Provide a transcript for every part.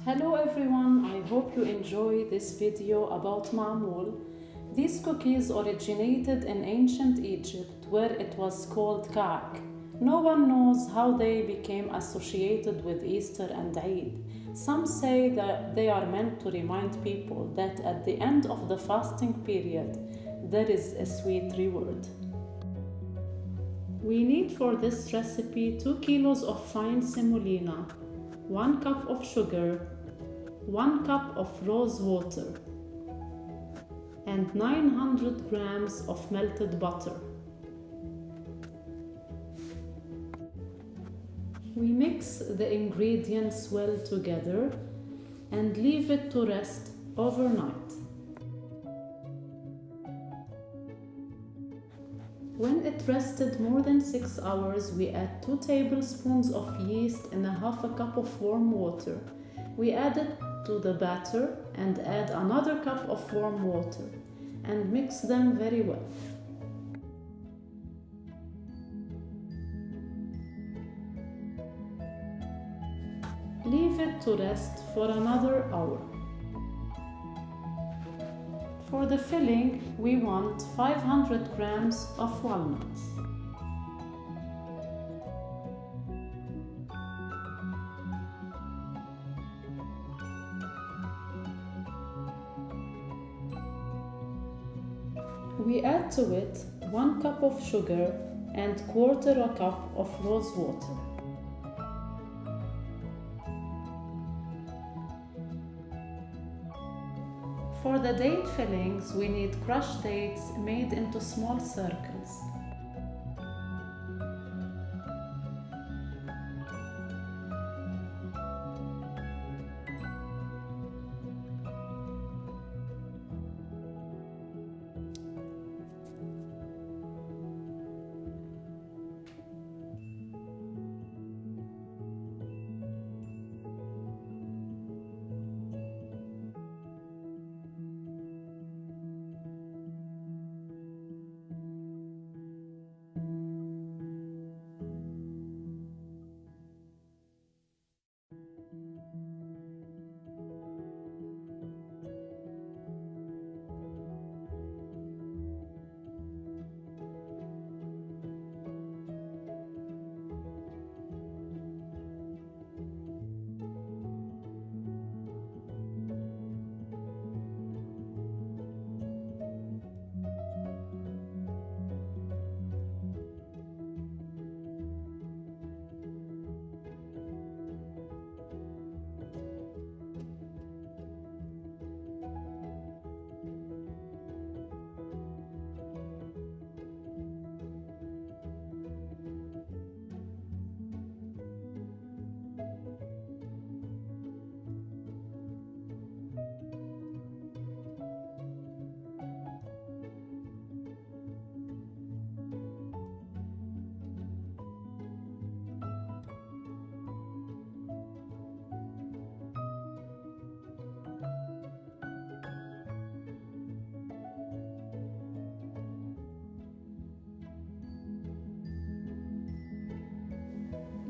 Hello everyone, I hope you enjoy this video about ma'moul. These cookies originated in ancient Egypt where it was called ka'ak. No one knows how they became associated with Easter and Eid. Some say that they are meant to remind people that at the end of the fasting period there is a sweet reward. We need for this recipe 2 kilos of fine semolina, 1 cup of sugar, 1 cup of rose water, and 900 grams of melted butter. We mix the ingredients well together and leave it to rest overnight. When it rested more than 6 hours, we add 2 tablespoons of yeast in a half a cup of warm water. We add it to the batter and add another cup of warm water and mix them very well. Leave it to rest for another hour. For the filling, we want 500 grams of walnuts. We add to it 1 cup of sugar and 1/4 cup of rose water. For the date fillings, we need crushed dates made into small circles.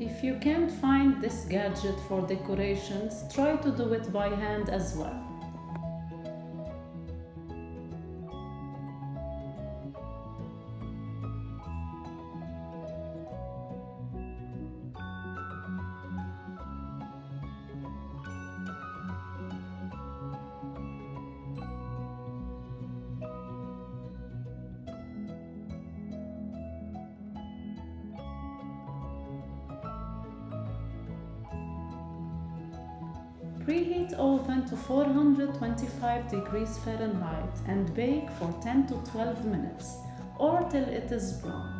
If you can't find this gadget for decorations, try to do it by hand as well. Preheat oven to 425 degrees Fahrenheit and bake for 10 to 12 minutes or till it is brown.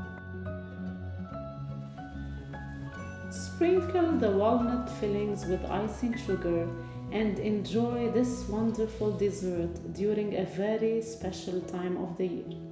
Sprinkle the walnut fillings with icing sugar and enjoy this wonderful dessert during a very special time of the year.